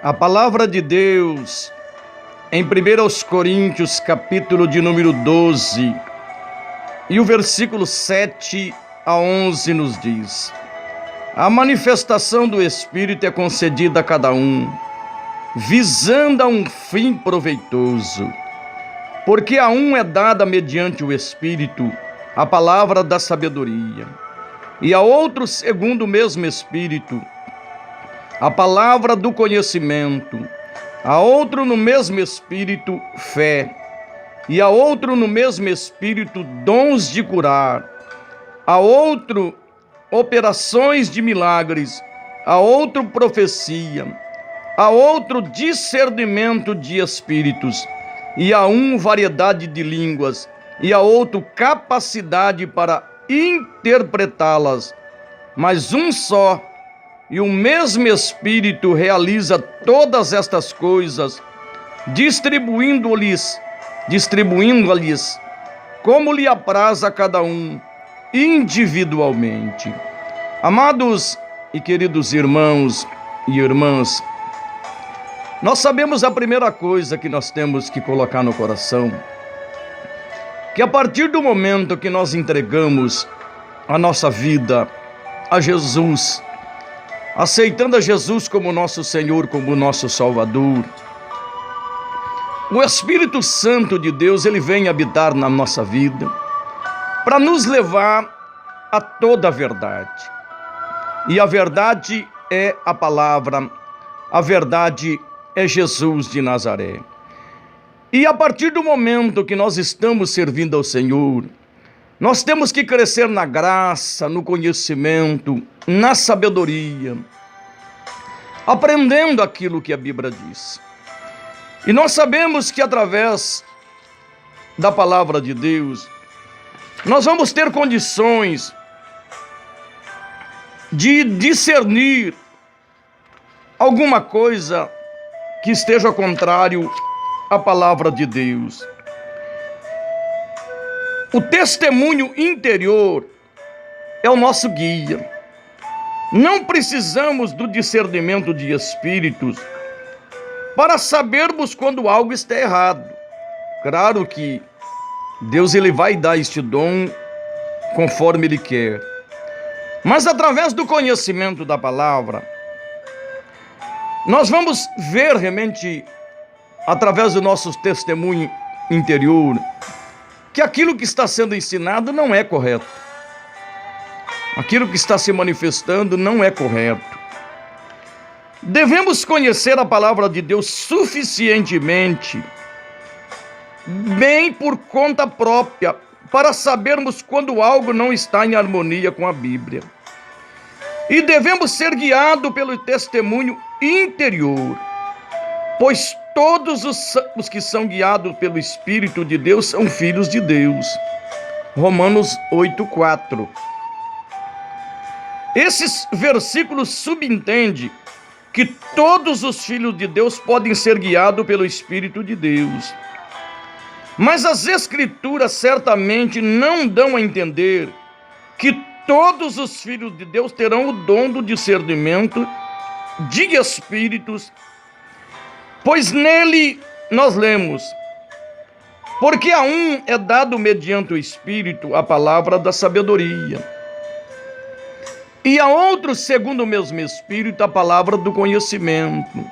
A palavra de Deus, em 1 Coríntios, capítulo de número 12, e o versículo 7 a 11 nos diz: a manifestação do Espírito é concedida a cada um, visando a um fim proveitoso, porque a um é dada mediante o Espírito a palavra da sabedoria, e a outro, segundo o mesmo Espírito, a palavra do conhecimento, a outro no mesmo Espírito fé, e a outro no mesmo Espírito dons de curar, a outro operações de milagres, a outro profecia, a outro discernimento de espíritos, e a um variedade de línguas, e a outro capacidade para interpretá-las. Mas um só e o mesmo Espírito realiza todas estas coisas, distribuindo-lhes como lhe apraz a cada um, individualmente. Amados e queridos irmãos e irmãs, nós sabemos a primeira coisa que nós temos que colocar no coração, que a partir do momento que nós entregamos a nossa vida a Jesus, aceitando a Jesus como nosso Senhor, como nosso Salvador, o Espírito Santo de Deus, ele vem habitar na nossa vida para nos levar a toda a verdade. E a verdade é a palavra, a verdade é Jesus de Nazaré. E a partir do momento que nós estamos servindo ao Senhor, nós temos que crescer na graça, no conhecimento, na sabedoria, aprendendo aquilo que a Bíblia diz. E nós sabemos que através da palavra de Deus, nós vamos ter condições de discernir alguma coisa que esteja contrário à palavra de Deus. O testemunho interior é o nosso guia. Não precisamos do discernimento de espíritos para sabermos quando algo está errado. Claro que Deus ele vai dar este dom conforme Ele quer. Mas através do conhecimento da palavra, nós vamos ver realmente, através do nosso testemunho interior, que aquilo que está sendo ensinado não é correto. Aquilo que está se manifestando não é correto. Devemos conhecer a palavra de Deus suficientemente, bem por conta própria, para sabermos quando algo não está em harmonia com a Bíblia. E devemos ser guiados pelo testemunho interior, pois todos os que são guiados pelo Espírito de Deus são filhos de Deus. Romanos 8:4. Esses versículos subentendem que todos os filhos de Deus podem ser guiados pelo Espírito de Deus. Mas as Escrituras certamente não dão a entender que todos os filhos de Deus terão o dom do discernimento de espíritos, pois nele nós lemos: porque a um é dado mediante o Espírito a palavra da sabedoria, e a outro, segundo o mesmo Espírito, a palavra do conhecimento,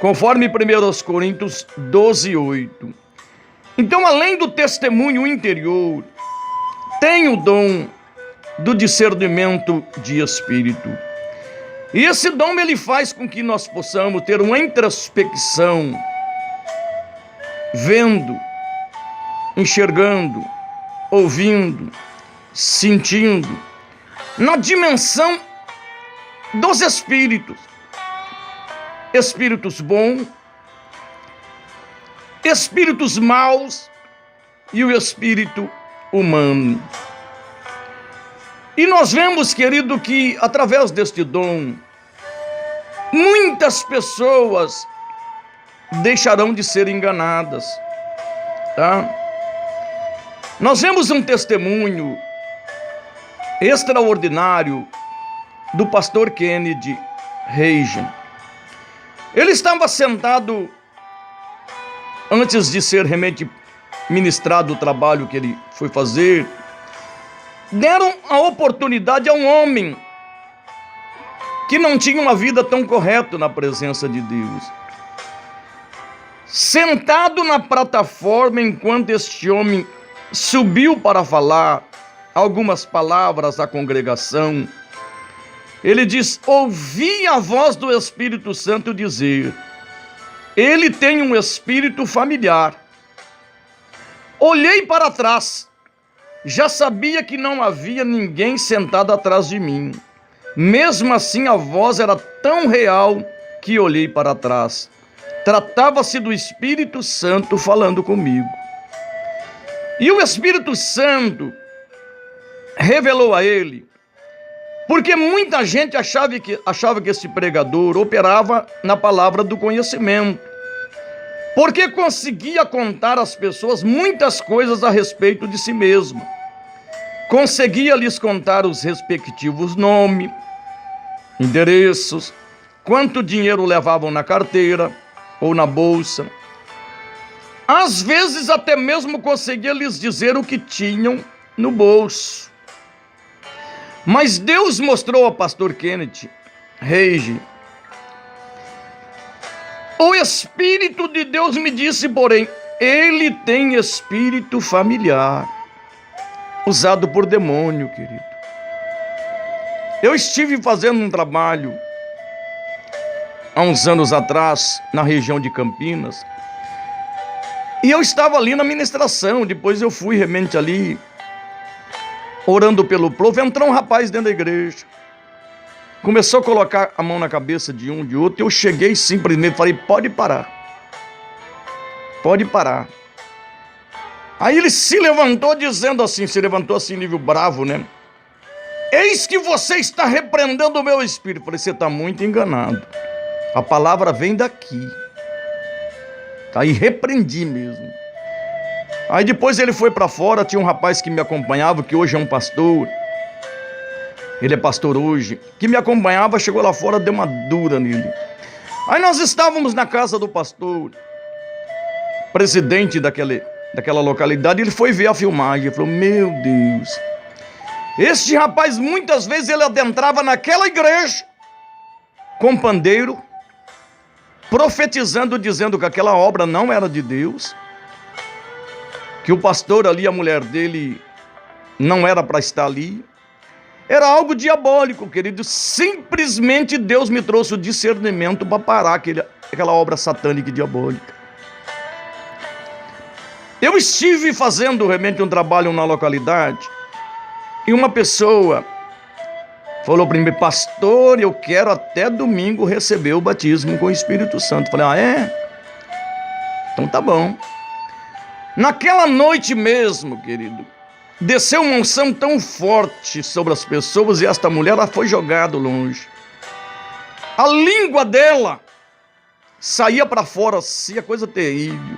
conforme 1 Coríntios 12:8. Então, além do testemunho interior, tem o dom do discernimento de espírito. E esse dom ele faz com que nós possamos ter uma introspecção, vendo, enxergando, ouvindo, sentindo, na dimensão dos espíritos. Espíritos bons, espíritos maus e o espírito humano. E nós vemos, querido, que através deste dom, muitas pessoas deixarão de ser enganadas, tá? Nós vemos um testemunho extraordinário do pastor Kennedy Reagan. Ele estava sentado antes de ser realmente ministrado o trabalho que ele foi fazer. Deram a oportunidade a um homem que não tinha uma vida tão correta na presença de Deus. Sentado na plataforma, enquanto este homem subiu para falar algumas palavras à congregação, ele diz: ouvi a voz do Espírito Santo dizer, ele tem um espírito familiar. Olhei para trás, já sabia que não havia ninguém sentado atrás de mim. Mesmo assim, a voz era tão real que olhei para trás. Tratava-se do Espírito Santo falando comigo. E o Espírito Santo revelou a ele, porque muita gente achava que esse pregador operava na palavra do conhecimento, porque conseguia contar às pessoas muitas coisas a respeito de si mesmo. Conseguia lhes contar os respectivos nomes, endereços, quanto dinheiro levavam na carteira ou na bolsa. Às vezes até mesmo conseguia lhes dizer o que tinham no bolso. Mas Deus mostrou ao pastor Kenneth Reige. O Espírito de Deus me disse, porém, ele tem espírito familiar, usado por demônio, querido. Eu estive fazendo um trabalho há uns anos atrás, na região de Campinas, e eu estava ali na ministração. Depois eu fui realmente ali, orando pelo povo. Entrou um rapaz dentro da igreja, começou a colocar a mão na cabeça de um, de outro. Eu cheguei simplesmente, falei: pode parar, pode parar. Aí ele se levantou dizendo assim, se levantou assim, nível bravo, né? Eis que você está repreendendo o meu espírito. Eu falei: você está muito enganado, a palavra vem daqui. Aí repreendi mesmo. Aí depois ele foi para fora, tinha um rapaz que me acompanhava, que hoje é um pastor, ele é pastor hoje, que me acompanhava, chegou lá fora, deu uma dura nele. Aí nós estávamos na casa do pastor, presidente daquela localidade, ele foi ver a filmagem, ele falou: meu Deus, este rapaz muitas vezes ele adentrava naquela igreja com pandeiro, profetizando, dizendo que aquela obra não era de Deus, que o pastor ali, a mulher dele, não era para estar ali. Era algo diabólico, querido. Simplesmente Deus me trouxe o discernimento para parar aquela obra satânica e diabólica. Eu estive fazendo realmente um trabalho na localidade, e uma pessoa falou para mim: pastor, eu quero até domingo receber o batismo com o Espírito Santo. Eu falei: ah, é? Então tá bom. Naquela noite mesmo, querido, desceu uma unção tão forte sobre as pessoas, e esta mulher, ela foi jogada longe. A língua dela saía para fora assim, a coisa terrível.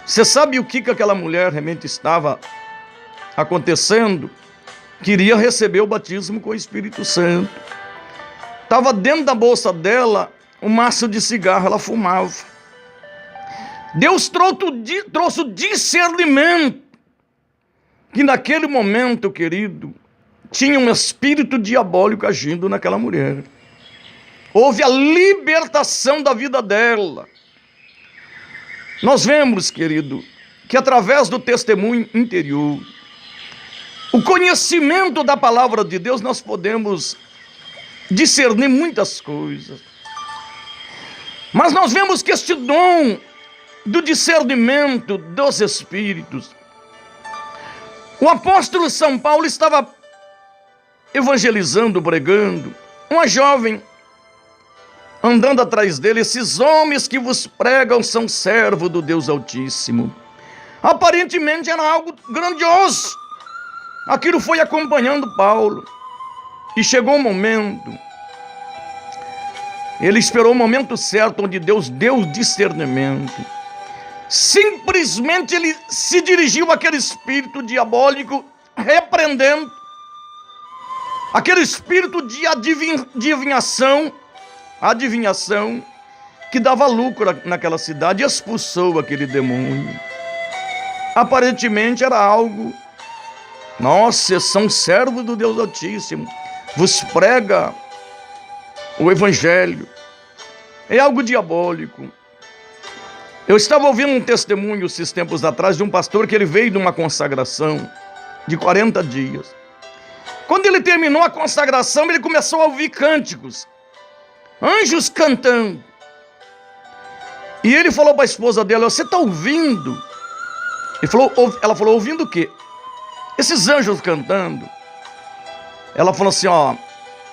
Você sabe o que aquela mulher realmente estava acontecendo? Queria receber o batismo com o Espírito Santo. Estava dentro da bolsa dela um maço de cigarro, ela fumava. Deus trouxe o discernimento, que naquele momento, querido, tinha um espírito diabólico agindo naquela mulher. Houve a libertação da vida dela. Nós vemos, querido, que através do testemunho interior, o conhecimento da palavra de Deus, nós podemos discernir muitas coisas. Mas nós vemos que este dom do discernimento dos espíritos, o apóstolo São Paulo estava evangelizando, pregando, uma jovem andando atrás dele: esses homens que vos pregam são servos do Deus Altíssimo. Aparentemente era algo grandioso. Aquilo foi acompanhando Paulo, e chegou um momento, ele esperou o momento certo, onde Deus deu o discernimento. Simplesmente ele se dirigiu àquele espírito diabólico, repreendendo aquele espírito de adivinhação, que dava lucro naquela cidade e expulsou aquele demônio. Aparentemente era algo: nossa, são servos do Deus Altíssimo, vos prega o Evangelho. É algo diabólico. Eu estava ouvindo um testemunho esses tempos atrás de um pastor que ele veio de uma consagração de 40 dias. Quando ele terminou a consagração, ele começou a ouvir cânticos, anjos cantando. E ele falou para a esposa dele: você está ouvindo? Ela falou: ouvindo o quê? Esses anjos cantando. Ela falou assim: ó,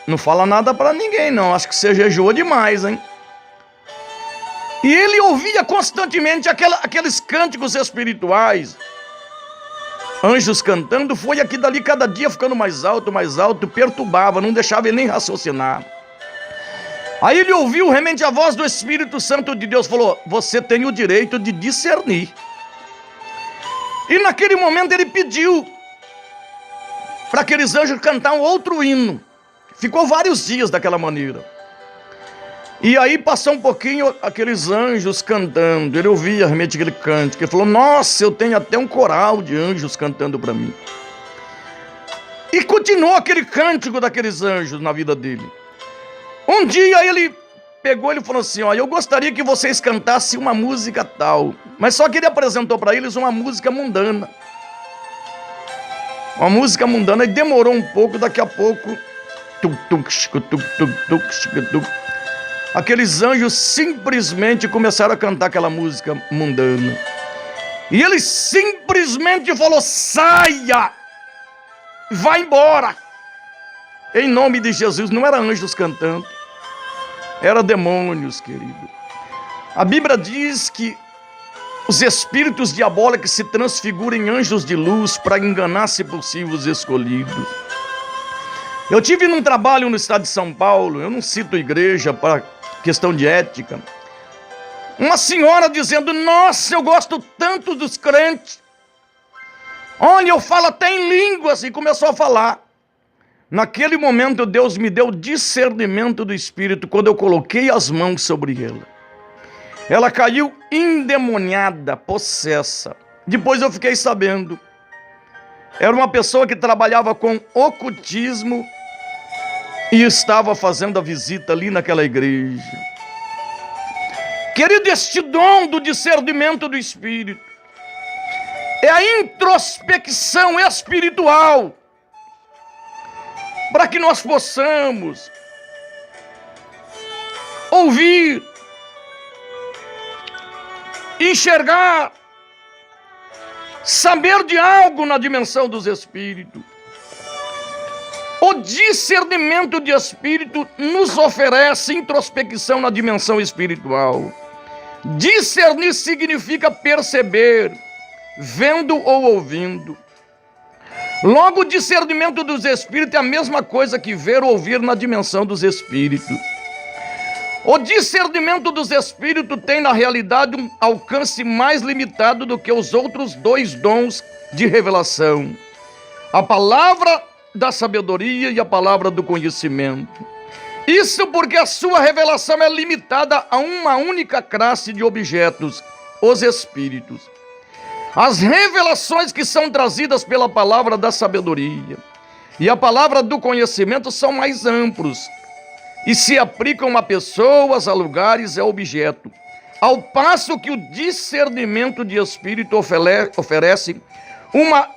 não fala nada para ninguém não, acho que você jejuou demais, hein? E ele ouvia constantemente aqueles cânticos espirituais, anjos cantando. Foi aqui dali cada dia ficando mais alto, perturbava, não deixava ele nem raciocinar. Aí ele ouviu realmente a voz do Espírito Santo de Deus, falou: você tem o direito de discernir. E naquele momento ele pediu para aqueles anjos cantar um outro hino. Ficou vários dias daquela maneira. E aí passou um pouquinho, aqueles anjos cantando. Ele ouvia realmente aquele cântico. Ele falou: nossa, eu tenho até um coral de anjos cantando para mim. E continuou aquele cântico daqueles anjos na vida dele. Um dia ele pegou e falou assim: ó, eu gostaria que vocês cantassem uma música tal. Mas só que ele apresentou para eles uma música mundana. Uma música mundana. E demorou um pouco, daqui a pouco, aqueles anjos simplesmente começaram a cantar aquela música mundana. E ele simplesmente falou: saia, vai embora, em nome de Jesus. Não era anjos cantando, era demônios, querido. A Bíblia diz que os espíritos diabólicos se transfiguram em anjos de luz para enganar, se possível, os escolhidos. Eu tive num trabalho no estado de São Paulo, eu não cito igreja para questão de ética, uma senhora dizendo: nossa, eu gosto tanto dos crentes, olha, eu falo até em línguas, e começou a falar. Naquele momento Deus me deu discernimento do Espírito. Quando eu coloquei as mãos sobre ela caiu endemoniada, possessa. Depois eu fiquei sabendo, era uma pessoa que trabalhava com ocultismo e estava fazendo a visita ali naquela igreja. Querido, este dom do discernimento do Espírito é a introspecção espiritual, para que nós possamos ouvir, enxergar, saber de algo na dimensão dos espíritos. O discernimento de espírito nos oferece introspecção na dimensão espiritual. Discernir significa perceber, vendo ou ouvindo. Logo, o discernimento dos espíritos é a mesma coisa que ver ou ouvir na dimensão dos espíritos. O discernimento dos espíritos tem, na realidade, um alcance mais limitado do que os outros dois dons de revelação: a palavra da sabedoria e a palavra do conhecimento. Isso porque a sua revelação é limitada a uma única classe de objetos, os espíritos. As revelações que são trazidas pela palavra da sabedoria e a palavra do conhecimento são mais amplos e se aplicam a pessoas, a lugares e a objetos, ao passo que o discernimento de espírito oferece uma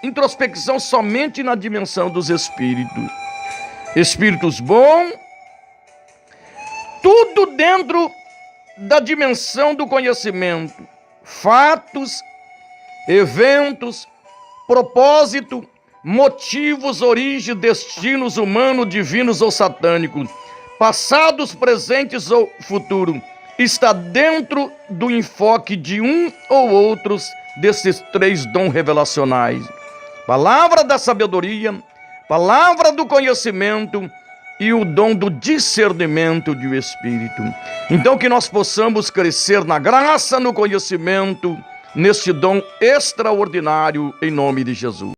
introspecção somente na dimensão dos espíritos. Espíritos bons, tudo dentro da dimensão do conhecimento, fatos, eventos, propósito, motivos, origem, destinos humanos, divinos ou satânicos, passados, presentes ou futuro, está dentro do enfoque de um ou outros desses três dons revelacionais: palavra da sabedoria, palavra do conhecimento e o dom do discernimento do Espírito. Então, que nós possamos crescer na graça, no conhecimento, neste dom extraordinário, em nome de Jesus.